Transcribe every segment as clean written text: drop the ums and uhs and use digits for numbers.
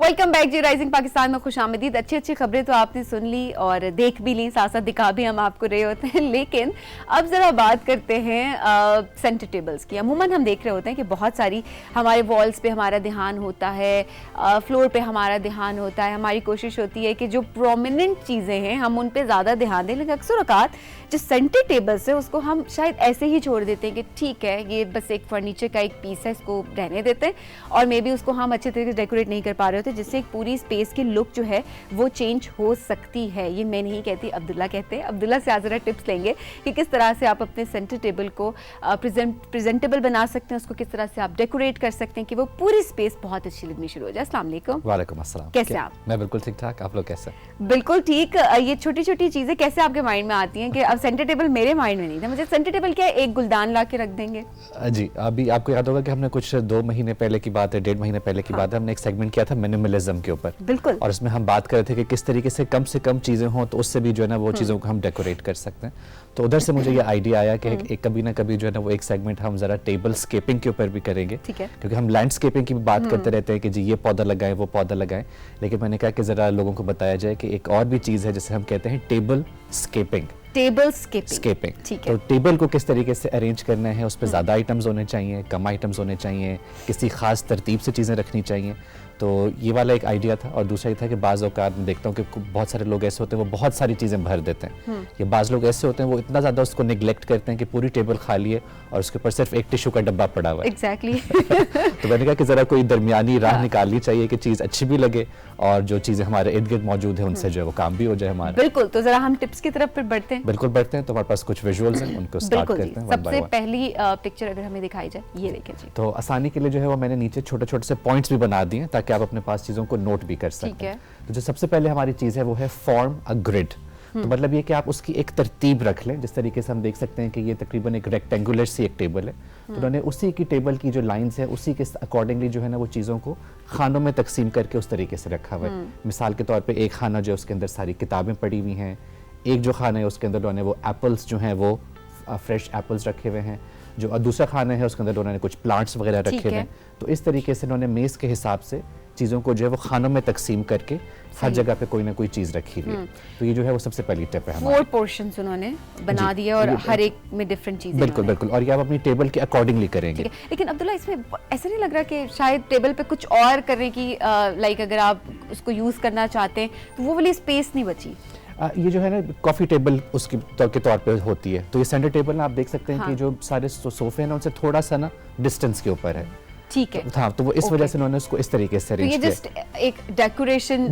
Welcome back जी। Rising Pakistan में खुशामदीद। अच्छी अच्छी खबरें तो आपने सुन ली और देख भी ली, साथ साथ दिखा भी हम आपको रहे होते हैं। लेकिन अब ज़रा बात करते हैं सेंटर टेबल्स की। अमूमन हम देख रहे होते हैं कि बहुत सारी हमारे वॉल्स पे हमारा ध्यान होता है, फ्लोर पे हमारा ध्यान होता है। हमारी कोशिश होती है कि जो प्रोमिनेंट चीज़ें हैं हम उन पर ज़्यादा ध्यान दें, लेकिन अक्सर औकात जो सेंटर टेबल्स है उसको हम शायद ऐसे ही छोड़ देते हैं कि ठीक है ये बस एक फर्नीचर का एक पीस है, इसको रहने देते हैं, और मे बी उसको हम अच्छे तरीके से डेकोरेट नहीं कर पा रहे होते, जिससे एक पूरी स्पेस की लुक जो है वो चेंज हो सकती है। ये मैं नहीं कहती, अब्दुल्ला कहते हैं। अब्दुल्ला से आज ज़रा टिप्स लेंगे कि किस तरह से आप अपने सेंटर टेबल को प्रेजेंटेबल बना सकते हैं, उसको किस तरह से आप डेकोरेट कर सकते हैं कि वो पूरी स्पेस बहुत अच्छी लगनी शुरू हो जाए। अस्सलाम वालेकुम। वालेकुम अस्सलाम। कैसे आप? मैं बिल्कुल ठीक ठाक, आप लोग कैसे? बिल्कुल ठीक। ये छोटी छोटी चीज़ें कैसे आपके माइंड में आती हैं कि अब सेंटर टेबल मेरे माइंड में नहीं था, मुझे सेंटर टेबल क्या है, एक गुलदान ला के रख देंगे। जी, अभी आपको याद होगा कि हमने कुछ 2 महीने पहले की बात है, 1.5 महीने पहले की बात है, हमने एक सेगमेंट किया था मिनिमलिज्म के ऊपर। बिल्कुल। और इसमें हम बात कर रहे थे कि किस तरीके से कम चीज़ें हों तो उससे भी जो है ना वो चीज़ों को हम डेकोरेट कर सकते हैं। तो उधर से मुझे ये आइडिया आया कि एक कभी ना कभी जो है ना वो एक सेगमेंट हम ज़रा टेबल स्केपिंग के ऊपर भी करेंगे। ठीक है। क्योंकि हम लैंडस्केपिंग की भी बात करते रहते हैं कि जी ये पौधा लगाएं, वो पौधा लगाएं, लेकिन मैंने कहा कि ज़रा लोगों को बताया जाए कि एक और भी चीज़ है जिसे हम कहते हैं टेबल स्केपिंग। Table escaping. ठीक है। तो टेबल को किस तरीके से अरेंज करना है, उस पर ज़्यादा आइटम्स होने चाहिए, कम आइटम्स होने चाहिए, किसी खास तरतीब से चीज़ें रखनी चाहिए। तो ये वाला एक आइडिया था। और दूसरा ये था कि बाज़ औक़ात मैं देखता हूँ कि बहुत सारे लोग ऐसे होते हैं वो बहुत सारी चीज़ें भर देते हैं, या बाज़ लोग ऐसे होते हैं वो इतना ज़्यादा उसको निगलेक्ट करते हैं कि पूरी टेबल खाली है और उसके ऊपर सिर्फ एक टिश्यू का डब्बा पड़ा हुआ है। एग्जैक्टली। तो मैंने कहा कि ज़रा कोई दरमियानी राह निकालनी चाहिए कि चीज़ अच्छी भी लगे और जो चीज़ें हमारे इर्द गिर्द मौजूद है उनसे जो है वो काम भी हो जाए हमारा। बिल्कुल। तो ज़रा हम टिप्स की तरफ फिर बढ़ते हैं। बिल्कुल बढ़ते हैं। तो हमारे पास कुछ विजुअल्स हैं, उनको स्टार्ट करते हैं। सबसे पहली पिक्चर अगर हमें दिखाई जाए, ये देखें जी। तो आसानी के लिए जो है वो मैंने नीचे छोटे छोटे से पॉइंट्स भी बना दिए ताकि आप अपने पास चीज़ों को नोट भी कर सकते हैं। तो जो सबसे पहले हमारी चीज़ है वो है फॉर्म अ ग्रिड। तो मतलब ये कि आप उसकी एक तरतीब रख लें। जिस तरीके से हम देख सकते हैं कि ये तकरीबन एक रेक्टेंगुलर सी एक टेबल है, तो उन्होंने उसी की टेबल की जो लाइंस है उसी के अकॉर्डिंगली जो है ना वो चीज़ों को खानों में तकसीम करके उस तरीके से रखा हुआ है। मिसाल के तौर पे एक खाना जो है उसके अंदर सारी किताबें पड़ी हुई हैं, एक जो खाना है उसके अंदर उन्होंने वो एप्पल्स जो हैं वो फ्रेश एप्पल्स रखे हुए हैं, जो दूसरा खाना है उसके अंदर उन्होंने कुछ प्लांट्स वगैरह रखे हुए हैं। तो इस तरीके से उन्होंने मेज़ के हिसाब से चीज़ों को जो है वो खानों में तकसीम करके हर जगह पे कोई ना कोई चीज़ रखी हुई है। तो ये जो है वो सबसे पहली टिप है। 4 पोर्शंस उन्होंने बना दिए और हर एक में डिफरेंट चीज़ें। बिल्कुल। और ये आप अपनी टेबल के अकॉर्डिंगली करेंगे। लेकिन अब्दुल्ला इसमें ऐसा नहीं लग रहा कि शायद टेबल पे कुछ और करने की लाइक अगर आप उसको यूज़ करना चाहते हैं तो वो वाली स्पेस नहीं बची? ये जो है ना कॉफ़ी टेबल उसकी के तौर पे होती है। तो ये सेंटर टेबल आप देख सकते हैं कि जो सारे सोफे हैं ना उनसे थोड़ा सा ना डिस्टेंस के ऊपर है। ठीक है। हाँ, तो वो इस वजह से उन्होंने उसको इस तरीके से अरेंज किया। तो ये जस्ट एक डेकोरेशन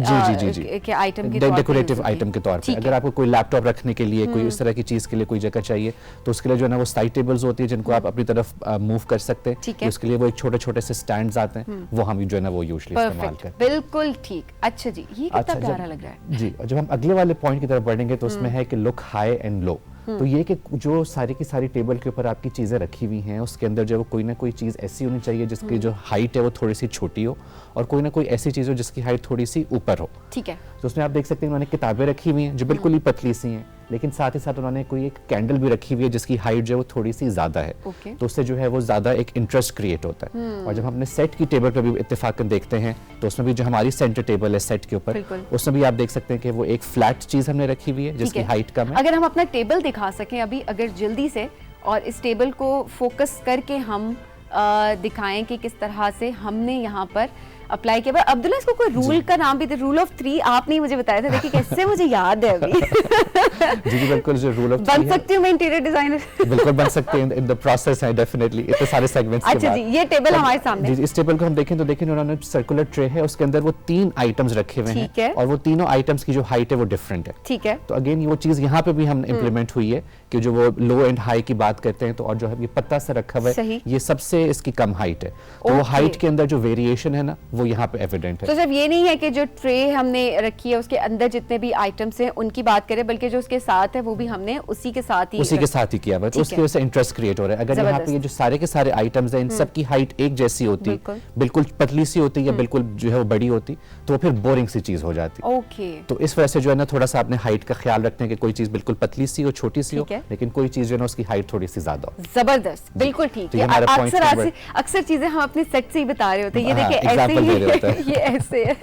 के आइटम के डेकोरेटिव आइटम के तौर पे। अगर आपको कोई लैपटॉप रखने के लिए कोई इस तरह की चीज़ के लिए कोई जगह चाहिए तो उसके लिए जो है ना वो साइड टेबल्स होती है जिनको आप अपनी तरफ मूव कर सकते हैं। उसके लिए वो एक छोटे छोटे से स्टैंड्स आते हैं, वो हम जो है ना वो यूजुअली इस्तेमाल करते हैं। बिल्कुल ठीक। अच्छा जी, ये कितना प्यारा लग रहा है जी। जब हम अगले वाले पॉइंट की तरफ बढ़ेंगे तो उसमें है कि लुक हाई एंड लो। तो ये कि जो सारी की सारी टेबल के ऊपर आपकी चीज़ें रखी हुई हैं उसके अंदर जो कोई ना कोई चीज़ ऐसी होनी चाहिए जिसकी जो हाइट है वो थोड़ी सी छोटी हो और कोई ना कोई ऐसी चीज़ हो जिसकी हाइट थोड़ी सी ऊपर हो। ठीक है। तो उसमें आप देख सकते हैं उन्होंने किताबें रखी हुई हैं जो बिल्कुल ही पतली सी हैं, लेकिन साथ ही साथ उन्होंने कोई एक कैंडल भी रखी हुई है जिसकी हाइट जो है वो थोड़ी सी ज़्यादा है। तो उससे जो है वो ज़्यादा एक इंटरेस्ट क्रिएट होता है। और जब हम अपने सेट की टेबल पर भी इत्तेफाकन देखते हैं तो उसमें भी जो हमारी सेंटर टेबल है सेट के ऊपर, उसमें भी आप देख सकते हैं कि वो एक फ्लैट चीज़ हमने रखी हुई है जिसकी हाइट कम है। अगर हम अपना टेबल दिखा सकें अभी अगर जल्दी से, और इस टेबल को फोकस करके हम दिखाएं कि किस तरह से हमने यहाँ पर अप्लाई किया। अब्दुल्ला इसको कोई रूल का नाम भी, रूल ऑफ 3 आपने मुझे बताया था, देखिए कैसे मुझे याद है अभी। जी बिल्कुल, जो रूल ऑफ 3 बन सकती हूँ मैं इंटीरियर डिजाइनर। बिल्कुल बन सकते हैं, इन द प्रोसेस है डेफिनेटली इतने सारे सेगमेंट्स के बाद। अच्छा जी, ये टेबल हमारे सामने। जी, इस टेबल को हम देखें तो देखिए उन्होंने सर्कुलर ट्रे है, उसके अंदर वो 3 आइटम्स रखे हुए हैं और वो तीनों आइटम्स की जो हाइट है वो डिफरेंट है। ठीक है। तो अगेन वो चीज यहाँ पे भी हम इम्प्लीमेंट हुई है कि जो वो लो एंड हाई की बात करते हैं तो और जो है ये पत्ता से रखा हुआ है ये सबसे इसकी कम हाइट है। तो वो हाइट के अंदर जो वेरिएशन है ना वो यहाँ पे एविडेंट है। तो सिर्फ ये नहीं है कि जो ट्रे हमने रखी है उसके अंदर जितने भी आइटम्स हैं उनकी बात करें, बल्कि जो उसके साथ है वो भी हमने उसी के साथ ही किया हुआ है। तो उसकी वजह से इंटरेस्ट क्रिएट हो रहा है। अगर यहाँ पे ये जो सारे के सारे आइटम्स हैं इन सब की हाइट एक जैसी होती, बिल्कुल पतली सी होती या बिल्कुल जो है वो बड़ी होती तो फिर बोरिंग सी चीज हो जाती। ओके। तो इस वजह से जो है ना थोड़ा सा अपने हाइट का ख्याल रखते हैं कि कोई चीज बिल्कुल पतली सी हो, छोटी सी हो, लेकिन कोई चीज जो है ना उसकी हाइट थोड़ी सी ज्यादा हो। जबरदस्त, बिल्कुल ठीक है। अक्सर चीजें हम अपने सेट से ही बता रहे होते हैं, ये देखिए ऐसे ही, ये ऐसे है।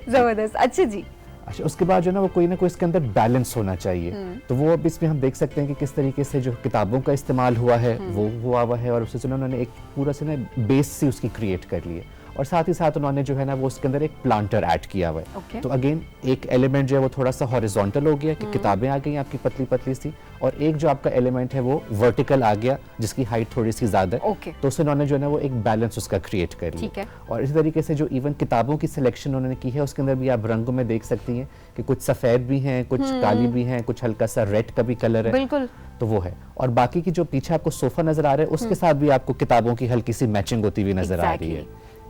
जबरदस्त। अच्छा जी। अच्छा, उसके बाद जो है ना वो कोई ना कोई इसके अंदर बैलेंस होना चाहिए। तो वो अब इसमें हम देख सकते हैं कि किस तरीके से जो किताबों का इस्तेमाल हुआ है वो हुआ हुआ है, और उससे जो उन्होंने एक पूरा से ना बेस सी उसकी क्रिएट कर ली है, और साथ ही साथ उन्होंने जो है ना वो उसके अंदर एक प्लांटर ऐड किया हुआ है। तो अगेन एक एलिमेंट जो है वो थोड़ा सा हॉरिजॉन्टल हो गया कि किताबें आ गई आपकी पतली पतली सी, और एक जो आपका एलिमेंट है वो वर्टिकल आ गया जिसकी हाइट थोड़ी सी ज्यादा है। तो उससे उन्होंने जो है ना वो एक बैलेंस उसका क्रिएट कर लिया। और इसी तरीके से जो इवन किताबों की सिलेक्शन उन्होंने की है उसके अंदर भी आप रंगों में देख सकती हैं कि कुछ सफेद भी हैं, कुछ काली भी हैं, कुछ हल्का सा रेड का भी कलर है। बिल्कुल। तो वो है, और बाकी की जो पीछे आपको सोफा नजर आ रहा है उसके साथ भी आपको किताबों की हल्की सी मैचिंग होती हुई नजर आ रही है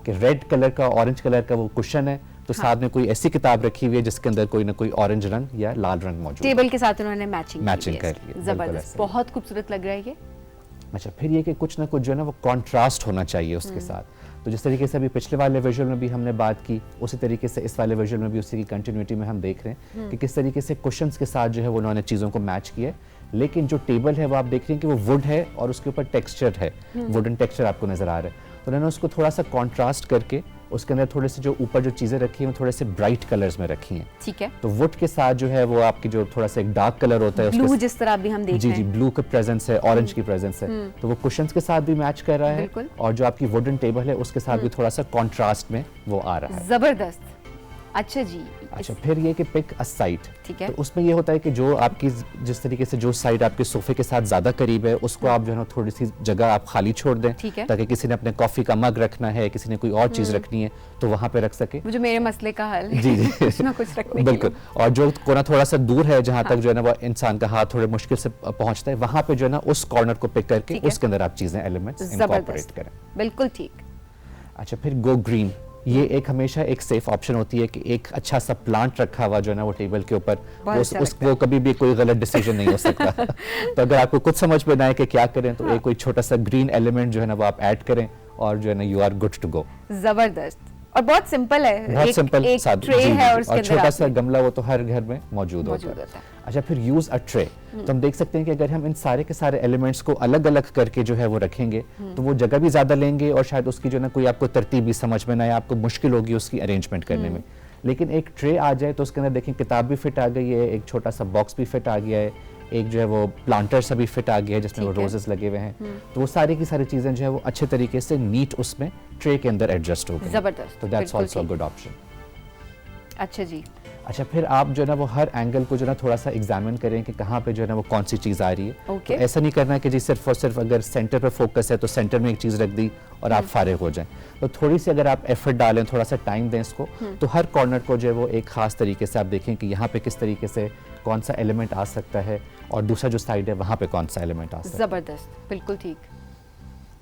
कि रेड कलर का, ऑरेंज कलर का वो कुशन है, तो साथ में कोई ऐसी किताब रखी हुई है जिसके अंदर कोई ना कोई ऑरेंज रंग या लाल रंग मौजूद है। टेबल के साथ उन्होंने मैचिंग कर ली। जबरदस्त, बहुत खूबसूरत लग रहा है ये। अच्छा, फिर ये कि कुछ ना कुछ जो है ना वो कॉन्ट्रास्ट होना चाहिए उसके साथ। तो जिस तरीके से अभी पिछले वाले विजुअल में भी हमने बात की, उसी तरीके से इस वाले विजुअल में भी उसी की कंटिन्यूटी में हम देख रहे हैं कि किस तरीके से कुशन्स के साथ जो है वो उन्होंने चीज़ों को मैच किया, लेकिन जो टेबल है वो आप देख रहे हैं कि वो वुड है और उसके ऊपर टेक्सचर है, वुडन टेक्सचर आपको नजर आ रहा है। तो उन्होंने उसको थोड़ा सा कॉन्ट्रास्ट करके उसके अंदर थोड़े से जो ऊपर जो चीजें रखी हैं थोड़े से ब्राइट कलर्स में रखी हैं। ठीक है। तो वुड के साथ जो है वो आपकी जो थोड़ा सा एक डार्क कलर होता है, ब्लू जिस तरह भी हम देख रहे हैं, जी ब्लू का प्रेजेंस है, ऑरेंज की प्रेजेंस है, तो वो कुशन्स के साथ भी मैच कर रहा है, और जो आपकी वुडन टेबल है उसके साथ भी थोड़ा सा कॉन्ट्रास्ट में वो आ रहा है। जबरदस्त। अच्छा जी। अच्छा, फिर ये कि पिक अ साइड। ठीक है। तो उसमें ये होता है कि जो आपकी जिस तरीके से जो साइड आपके सोफे के साथ ज्यादा करीब है उसको आप जो है ना थोड़ी सी जगह आप खाली छोड़ दें, ताकि किसी ने अपने कॉफी का मग रखना है, किसी ने कोई और चीज रखनी है तो वहां पे रख सके। जो मेरे मसले का हल जी जी कुछ ना कुछ रखने बिल्कुल। और जो कोना थोड़ा सा दूर है जहां तक जो है ना वो इंसान का हाथ थोड़े मुश्किल से पहुंचता है, वहां पे जो है ना उस कॉर्नर को पिक करके उसके अंदर आप चीजें एलिमेंट्स इनकॉर्पोरेट करें। बिल्कुल ठीक। अच्छा, फिर गो ग्रीन। ये एक हमेशा एक सेफ ऑप्शन होती है कि एक अच्छा सा प्लांट रखा हुआ जो है ना वो टेबल के ऊपर, वो कभी भी कोई गलत डिसीजन नहीं हो सकता। तो अगर आपको कुछ समझ में ना आए कि क्या करें तो एक कोई छोटा सा ग्रीन एलिमेंट जो है ना वो आप ऐड करें और जो है ना you are good to go. जबरदस्त, और बहुत सिंपल है, बहुत सिंपल, एक ट्रे है और छोटा सा गमला वो तो हर घर में मौजूद होता है। अच्छा, फिर यूज अ ट्रे। तो हम देख सकते हैं कि अगर हम इन सारे के सारे एलिमेंट्स को अलग अलग करके जो है वो रखेंगे तो वो जगह भी ज्यादा लेंगे और शायद उसकी जो ना कोई आपको तरतीब भी समझ में ना आए, आपको मुश्किल होगी उसकी अरेंजमेंट करने में। लेकिन एक ट्रे आ जाए तो उसके अंदर देखें किताब भी फिट आ गई है, एक छोटा सा बॉक्स भी फिट आ गया है, एक जो है वो प्लांटर सा भी फिट आ गया है जिसमें वो रोजेस लगे हुए हैं। तो वो सारी की सारी चीजें जो है वो अच्छे तरीके से नीट उसमें ट्रे के अंदर एडजस्ट हो गई। जबरदस्त, तो that's also a good option. अच्छा जी। अच्छा, फिर आप जो है ना वो हर एंगल को जो है ना थोड़ा सा एग्जामिन करें कि कहाँ पे जो है ना वो कौन सी चीज़ आ रही है। तो ऐसा नहीं करना है कि जी सिर्फ और सिर्फ अगर सेंटर पे फोकस है तो सेंटर में एक चीज़ रख दी और आप फारिग हो जाएं। तो थोड़ी सी अगर आप एफर्ट डालें, थोड़ा सा टाइम दें इसको, तो हर कॉर्नर को जो है वो एक खास तरीके से आप देखें कि यहाँ पे किस तरीके से कौन सा एलिमेंट आ सकता है और दूसरा जो साइड है वहाँ पे कौन सा एलिमेंट आ सकता है। जबरदस्त, बिल्कुल ठीक।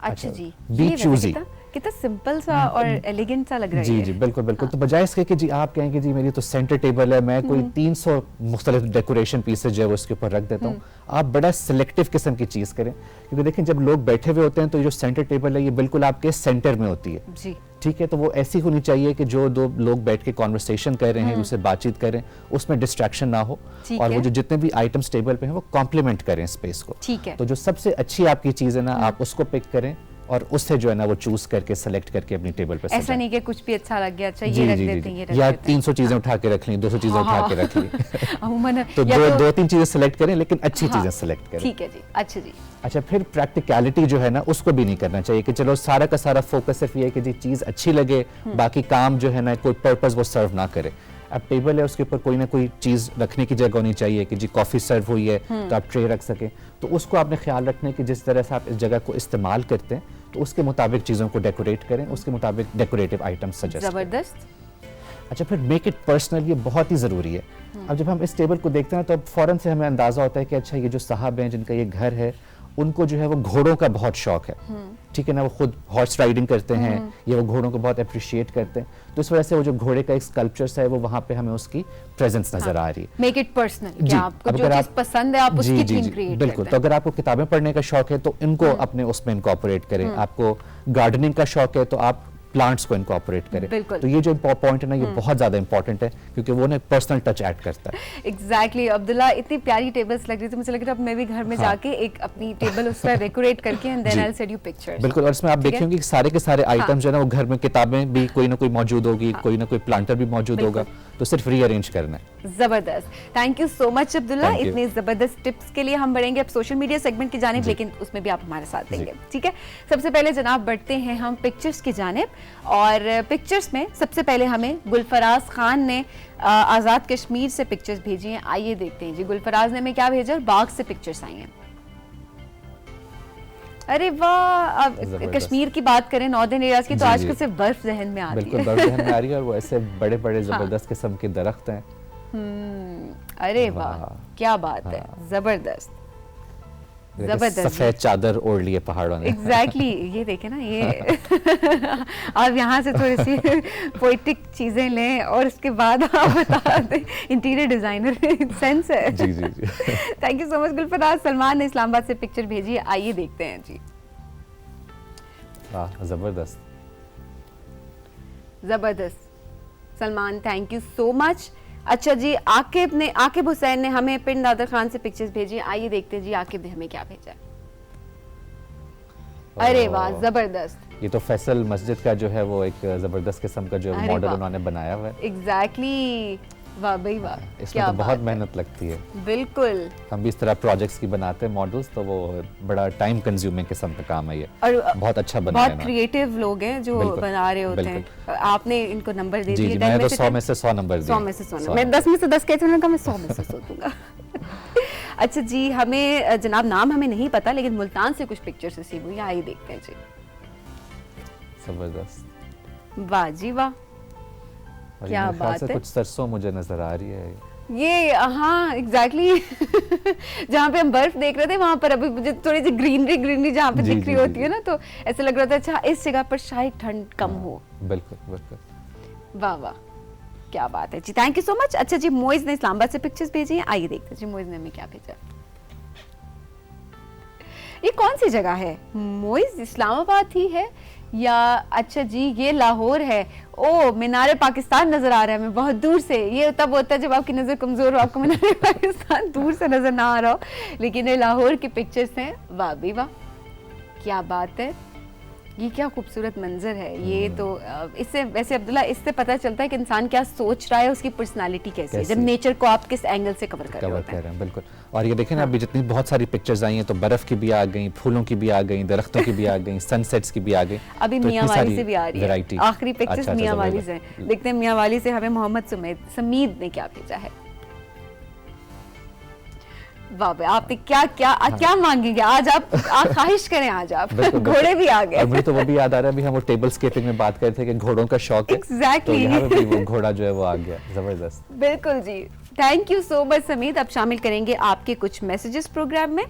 अच्छा जी, बी चूजी। कितना सिंपल सा और एलिगेंट सा लग रहा है। जी जी बिल्कुल बिल्कुल। तो बजाय इसके कि जी आप कहें कि जी मेरी तो सेंटर टेबल है, मैं कोई 300 मुख्तलिफ डेकोरेशन पीसेज जो है उसके ऊपर रख देता हूँ, आप बड़ा सिलेक्टिव किस्म की चीज़ करें। क्योंकि देखें जब लोग बैठे हुए होते हैं तो जो सेंटर टेबल है ये बिल्कुल आपके सेंटर में होती है जी, ठीक है। तो वो ऐसी होनी चाहिए कि जो दो लोग बैठ के कॉन्वर्सेशन कर रहे हैं, दूसरे बातचीत करें, उसमें डिस्ट्रैक्शन ना हो, और वो जो जितने भी आइटम्स टेबल पे हैं वो कॉम्प्लीमेंट करें स्पेस को। ठीक है। तो जो सबसे अच्छी आपकी चीज़ है ना आप उसको पिक करें और उससे जो है ना वो चूज करके सेलेक्ट करके अपनी टेबल पे ऐसा नहीं कि कुछ भी अच्छा लग गया, अच्छा ये रख देते हैं, ये रख देते हैं, या 300 चीजें उठा के रख ली, 200 चीजें उठा के रख ली। तो दो तीन चीजें सेलेक्ट करें लेकिन अच्छी चीजें सेलेक्ट करें। ठीक है जी। अच्छा जी। अच्छा, फिर प्रैक्टिकलिटी जो है ना उसको भी नहीं करना चाहिए कि चलो सारा का सारा फोकस सिर्फ ये है कि जी चीज अच्छी लगे, बाकी काम जो है ना कोई पर्पस वो सर्व ना करे। अब टेबल है उसके ऊपर कोई ना कोई चीज रखने की जगह होनी चाहिए कि जी कॉफी सर्व हुई है तो आप ट्रे रख सके, तो उसको आपने ख्याल रखना है कि जिस तरह से आप इस जगह को इस्तेमाल करते हैं तो उसके मुताबिक चीजों को डेकोरेट करें, उसके मुताबिक डेकोरेटिव आइटम्स सजेस्ट करें। जबरदस्त। अच्छा, फिर मेक इट पर्सनल, ये बहुत ही जरूरी है। अब जब हम इस टेबल को देखते हैं तो अब फौरन से हमें अंदाजा होता है कि अच्छा ये जो साहब हैं जिनका ये घर है उनको जो है वो घोड़ों का बहुत शौक है, ठीक है ना, वो खुद हॉर्स राइडिंग करते हैं, ये वो घोड़ों को बहुत अप्रिशिएट करते हैं, तो इस वजह से वो जो घोड़े का एक स्कल्पचर है वो वहाँ पे हमें उसकी प्रेजेंस नजर आ रही है। मेक इट पर्सनल, कि आपको जो चीज पसंद है आप उसकी थीम क्रिएट बिल्कुल। तो अगर आपको किताबें पढ़ने का शौक है तो इनको अपने उसमें इनकॉर्पोरेट करें, आपको गार्डनिंग का शौक है तो आप प्लांट्स को इनकॉर्पोरेट करें। बिल्कुल। तो ये जो पॉइंट है ना, ये बहुत ज्यादा इंपॉर्टेंट है क्योंकि वो ना पर्सनल टच ऐड करता है। एग्जैक्टली अब्दुल्ला, इतनी प्यारी टेबल्स लग रही थी, मुझे लग रहा है अब मैं भी घर में जाके एक अपनी टेबल उस पर डेकोरेट करके and then I will send you pictures. बिल्कुल, और इसमें आप देखेंगे कि सारे के सारे आइटम्स जो है ना, वो घर में किताबें भी कोई ना कोई मौजूद होगी, कोई ना कोई प्लांटर भी मौजूद होगा, तो सिर्फ रीअरेंज करना है। जबरदस्त, thank you so much Abdullah, इतने जबरदस्त टिप्स के लिए। हम बढ़ेंगे अब सोशल मीडिया सेगमेंट की जानिब, लेकिन उसमें भी आप हमारे साथ देंगे, ठीक है। सबसे पहले जनाब बढ़ते हैं हम पिक्चर्स की जानिब, और पिक्चर्स में सबसे पहले हमें गुलफराज खान ने आज़ाद कश्मीर से पिक्चर्स भेजी हैं। आइए देखते हैं जी गुलफराज ने हमें क्या भेजा। बाग से पिक्चर्स आई हैं। अरे वाह, अब कश्मीर की बात करें, नॉर्दर्न एरियाज की, तो आजकल सिर्फ बर्फ जहन में आ रही है। बिल्कुल बर्फ जहन में आ रही है, और वो ऐसे बड़े बड़े जबरदस्त किस्म के दरख्त हैं। अरे वाह, क्या बात है, जबरदस्त जबरदस्त। सफेद चादर ओढ़ लिए पहाड़ों ने। एग्जैक्टली, ये देखे ना, ये आप यहाँ से थोड़ी सी पोइटिक चीजें लें और उसके बाद आप बता दें। इंटीरियर डिजाइनर सेंस है। जी जी जी। Thank you so much Gulfaraz. Salman ने इस्लामाबाद से पिक्चर भेजी है, आइए देखते हैं जी। वाह, जबरदस्त जबरदस्त Salman, thank you so much. अच्छा जी, आकिब हुसैन ने हमें पिंड दादर खान से पिक्चर्स भेजी। आइए देखते हैं जी आकिब ने हमें क्या भेजा है। अरे वाह, जबरदस्त। ये तो फैसल मस्जिद का जो है वो एक जबरदस्त किस्म का जो मॉडल उन्होंने बनाया हुआ है। एग्जैक्टली, वाह भाई वाह, इसमें तो बहुत मेहनत लगती है। बिल्कुल, हम भी इस तरह प्रोजेक्ट्स की बनाते हैं मॉडल्स, तो वो बड़ा टाइम कंज्यूमिंग किस्म का काम है ये, और बहुत अच्छा बनाया है। बहुत क्रिएटिव लोग हैं जो बना रहे होते हैं। आपने इनको नंबर दे दिए। मैं तो 100 में से 100 नंबर दिए। 100 में से 100, मैं 10 में से 10 कहती हूँ, मैं 100 में से 100 दूंगा। अच्छा जी, हमें जनाब नाम हमें नहीं पता, लेकिन मुल्तान से कुछ पिक्चर्स रिसीव हुई, आइए देखते हैं जी। जबरदस्त, वाह जी वाह, क्या बात है। कुछ सरसों मुझे नजर आ रही है ये, हाँ एग्जैक्टली। जहाँ पे हम बर्फ देख रहे थे, वहां पर अभी मुझे थोड़ी सी ग्रीनरी जहाँ पे दिख रही होती है ना, तो ऐसे लग रहा था अच्छा इस जगह पर शायद ठंड कम हो। बिल्कुल बिल्कुल, वाह वाह, क्या बात है जी, थैंक यू सो मच। अच्छा जी, मोइज ने इस्लामाबाद से पिक्चर्स भेजी हैं, आइए देखते हैं जी मोइज ने हमें क्या भेजा। ये कौन सी जगह है? मोइज इस्लामाबाद ही है या? अच्छा जी, ये लाहौर है। ओ, मीनार पाकिस्तान नजर आ रहा है हमें बहुत दूर से। ये तब होता है जब आपकी नजर कमजोर हो, आपको मीनार पाकिस्तान दूर से नजर ना आ रहा हो, लेकिन ये लाहौर की पिक्चर्स हैं। वाह भी वाह, क्या बात है, ये क्या खूबसूरत मंजर है। ये तो इससे वैसे अब्दुल्ला, इससे पता चलता है कि इंसान क्या सोच रहा है, उसकी पर्सनालिटी कैसी है, जब नेचर को आप किस एंगल से कवर कर रहे हैं। बिल्कुल, और ये देखें ना, अभी जितनी बहुत सारी पिक्चर्स आई हैं, तो बर्फ की भी आ गई, फूलों की भी आ गई, दरख्तों की भी आ गई, सनसेट्स की भी आ गई, अभी मियां वाली से भी आ रही है। आखिरी पिक्चर्स मियां वाली से। देखते हैं मियां वाली से हमें मोहम्मद समीद ने क्या भेजा है। वाह भाई, आप क्या क्या क्या मांगेंगे आज? आप ख्वाहिश करें आज आप। घोड़े भी आ गए। मुझे तो वो भी याद आ रहा है, अभी हम वो टेबल स्केपिंग में बात कर रहे थे कि घोड़ों का शौक है। एग्जैक्टली, तो यहाँ पे वो घोड़ा जो है वो आ गया, जबरदस्त। बिल्कुल जी, थैंक यू सो मच समीद। अब शामिल करेंगे आपके कुछ मैसेजेस प्रोग्राम में।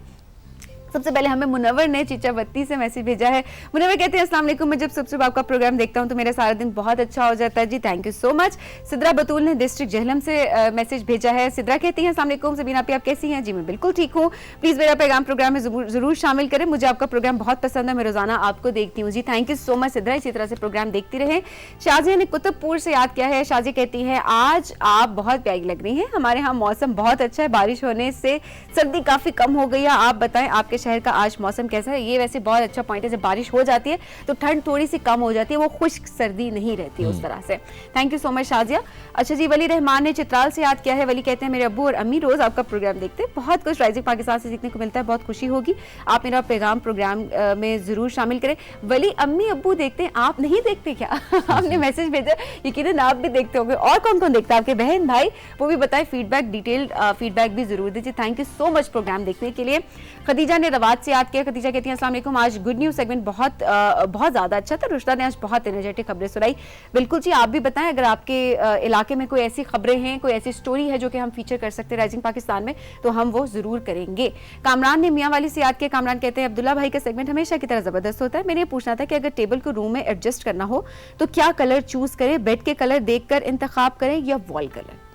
सबसे पहले हमें मुनव्वर ने चीचावत्ती से मैसेज भेजा है। मुनव्वर कहते हैं अस्सलाम वालेकुम, मैं जब सुबह आपका प्रोग्राम देखता हूं तो मेरा सारा दिन बहुत अच्छा हो जाता है जी, thank you so much. Sidra Batool ने डिस्ट्रिक्ट जहलम से मैसेज भेजा है। सिद्रा कहती हैं अस्सलाम वालेकुम सबीना आप कैसी हैं? जी मैं बिल्कुल ठीक हूँ, प्लीज़ मेरा पैगाम प्रोग्राम में जरूर शामिल करें, मुझे आपका प्रोग्राम बहुत पसंद है, मैं रोजाना आपको देखती हूँ जी, thank you so much Sidra, इसी तरह से प्रोग्राम देखती रहे। शाजिया ने कुतुबपुर से याद किया है। शाजिया कहती है आज आप बहुत प्यारी लग रही हैं, हमारे यहाँ मौसम बहुत अच्छा है, बारिश होने से सर्दी काफ़ी कम हो गई है, आप बताएं आपके शहर का आज मौसम कैसा है? ये वैसे बहुत अच्छा पॉइंट है, जब बारिश हो जाती है तो ठंड थोड़ी सी कम हो जाती है, वो खुश्क सर्दी नहीं रहती उस तरह से। Thank you so much Shazia. अच्छा जी, वली रहमान ने चित्राल से याद किया है। वली कहते हैं मेरे अब्बू और अम्मी रोज आपका प्रोग्राम देखते हैं, बहुत कुछ राइजिंग पाकिस्तान से सीखने को मिलता है, बहुत खुशी होगी, आप मेरा पैगाम प्रोग्राम में जरूर शामिल करें। वली अम्मी अब्बू देखते हैं, आप नहीं देखते क्या? आपने मैसेज भेजा, यकीनन आप भी देखते होंगे, और कौन कौन देखता है आपके बहन भाई, वो भी बताए, फीडबैक डिटेल्ड फीडबैक भी जरूर दीजिए। Thank you so much programme देखने के लिए। खदीजा ने रवात से याद किया। खदीजा कहती हैं अस्सलाम वालेकुम, आज गुड न्यूज़ सेगमेंट बहुत ज़्यादा अच्छा था, रुशदा ने आज बहुत एनर्जेटिक खबरें सुनाई। बिल्कुल जी, आप भी बताएं अगर आपके इलाके में कोई ऐसी खबरें हैं, कोई ऐसी स्टोरी है जो कि हम फीचर कर सकते हैं राइजिंग पाकिस्तान में, तो हम वो जरूर करेंगे। कामरान ने मियाँ वाली से याद किया। कामरान कहते हैं अब्दुल्ला भाई का सेगमेंट हमेशा की तरह ज़बरदस्त होता है, मैंने ये पूछना था कि अगर टेबल को रूम में एडजस्ट करना हो तो क्या कलर चूज करें, बेड के कलर देखकर इंतखाब करें या वॉल कलर?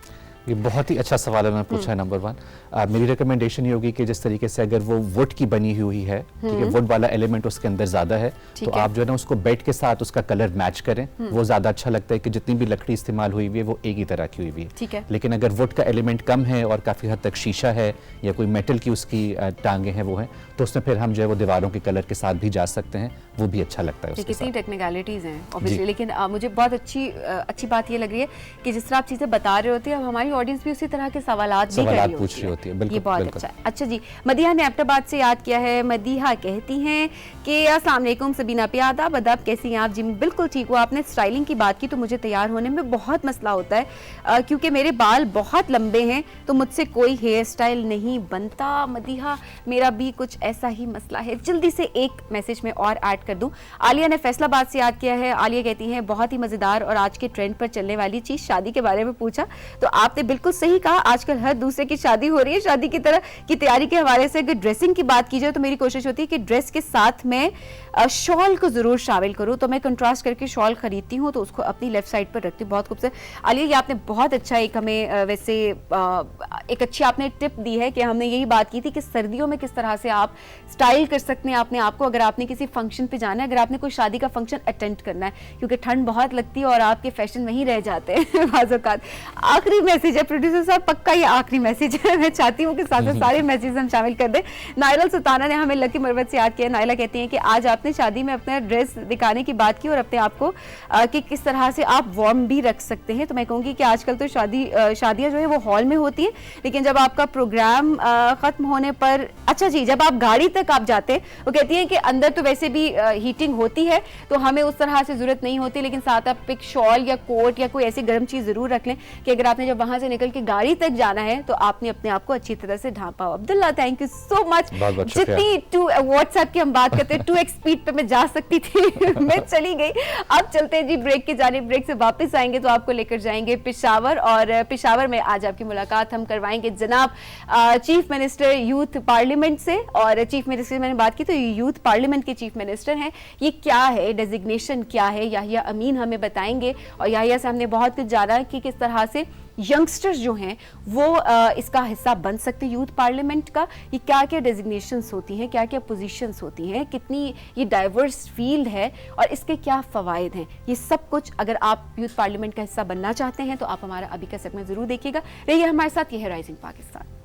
ये बहुत ही अच्छा सवाल उन्होंने पूछा है। नंबर 1 मेरी रिकमेंडेशन ये होगी कि जिस तरीके से अगर वो वुड की बनी हुई है, ठीक है, वुड वाला एलिमेंट उसके अंदर ज्यादा है, तो आप जो है ना उसको बेड के साथ उसका कलर मैच करें, वो ज्यादा अच्छा लगता है कि जितनी भी लकड़ी इस्तेमाल हुई हुई है वो एक ही तरह की हुई हुई है। ठीक है। लेकिन अगर वुड का एलिमेंट कम है और काफी हद तक शीशा है या कोई मेटल की उसकी टांगे हैं वो है, तो उसमें फिर हम जो है वो दीवारों के कलर के साथ भी जा सकते हैं, वो भी अच्छा लगता है। कितनी टेक्निकलिटीज हैं ऑब्वियसली, लेकिन मुझे बहुत अच्छी बात ये लग रही है कि जिस तरह आप चीजें बता रहे होते हैं, अब हमारी ऑडियंस भी उसी तरह के सवालात पूछ रही होती है। बिल्कुल, ये बहुत अच्छा है। अच्छा जी, मदीहा ने एबटाबाद से याद किया है। मदीहा कहती हैं कि अस्सलाम वालेकुम सबीना पे आदाब, कैसी हैं आप? जी बिल्कुल ठीक हूँ। आपने स्टाइलिंग की बात की तो मुझे तैयार होने में बहुत मसला होता है क्योंकि मेरे बाल बहुत लंबे हैं तो मुझसे कोई हेयर स्टाइल नहीं बनता। मदीहा, मेरा भी कुछ ऐसा ही मसला है। जल्दी से एक मैसेज में और ऐड कर दूं। आलिया ने फैसलाबाद से याद किया है। आलिया कहती हैं बहुत ही मजेदार और आज के ट्रेंड पर चलने वाली चीज शादी के बारे में पूछा, तो आपने बिल्कुल सही कहा। आजकल हर दूसरे की शादी हो रही है। शादी की तरह की तैयारी के हवाले से अगर ड्रेसिंग की बात की जाए तो मेरी कोशिश होती है कि ड्रेस के साथ में शॉल को जरूर शामिल करूं, तो मैं कंट्रास्ट करके शॉल खरीदती हूं तो उसको अपनी लेफ्ट साइड पर रखती हूं। बहुत खूबसूरत आलिया, ये आपने बहुत अच्छा एक हमें वैसे एक अच्छी आपने टिप दी है कि हमने यही बात की थी कि सर्दियों में किस तरह से आप स्टाइल कर सकते हैं अपने आप को अगर आपने किसी फंक्शन पे जाना है, अगर आपने कोई शादी का फंक्शन अटेंड करना है, क्योंकि ठंड बहुत लगती है और आपके फैशन वहीं रह जाते हैं बाज़-औक़ात। आखिरी मैसेज है प्रोड्यूसर साहब, पक्का ये आखिरी मैसेज है। मैं चाहती हूँ कि साथ सारे मैसेज हम शामिल कर दें। नाइला सुल्ताना ने हमें लकी मरवत से याद किया। नाइला कहती हैं कि आज आपने शादी में अपना ड्रेस दिखाने की बात की और अपने आप को कि किस तरह से आप वार्म भी रख सकते हैं। तो मैं कहूँगी कि आजकल तो शादियाँ जो है वो हॉल में होती हैं, लेकिन जब आपका प्रोग्राम खत्म होने पर, अच्छा जी, जब आप गाड़ी तक आप जाते हैं, वो कहती हैं कि अंदर तो वैसे भी हीटिंग होती है तो हमें उस तरह से जरूरत नहीं होती, लेकिन साथ आप एक शॉल या कोट या कोई ऐसी गर्म चीज जरूर रख लें कि अगर आपने जब वहां से निकल के गाड़ी तक जाना है तो आपने अपने आप को अच्छी तरह से ढांपा हो। Abdullah, thank you so much. जितनी व्हाट्सएप की हम बात करते हैं 2x स्पीड पे मैं जा सकती थी मैं चली गई। अब चलते हैं जी ब्रेक की जानिब। ब्रेक से वापस आएंगे तो आपको लेकर जाएंगे पेशावर, और पेशावर में आज आपकी मुलाकात हम करवाएंगे जनाब चीफ मिनिस्टर यूथ पार्लियामेंट से। और चीफ मिनिस्टर मैंने बात की तो यूथ पार्लियामेंट के चीफ मिनिस्टर हैं। ये क्या है, डेजिग्नेशन क्या है, याहिया अमीन हमें बताएंगे। और याहिया से हमने बहुत कुछ जाना कि किस तरह से यंगस्टर्स जो हैं वो इसका हिस्सा बन सकते हैं यूथ पार्लियामेंट का। ये क्या क्या डेजिग्नेशंस होती हैं, क्या क्या पोजीशंस होती हैं, कितनी ये डाइवर्स फील्ड है और इसके क्या फ़वाइद हैं, ये सब कुछ अगर आप यूथ पार्लियामेंट का हिस्सा बनना चाहते हैं तो आप हमारा अभी का सेगमेंट ज़रूर देखिएगा। रहिए हमारे साथ। ये है राइजिंग पाकिस्तान।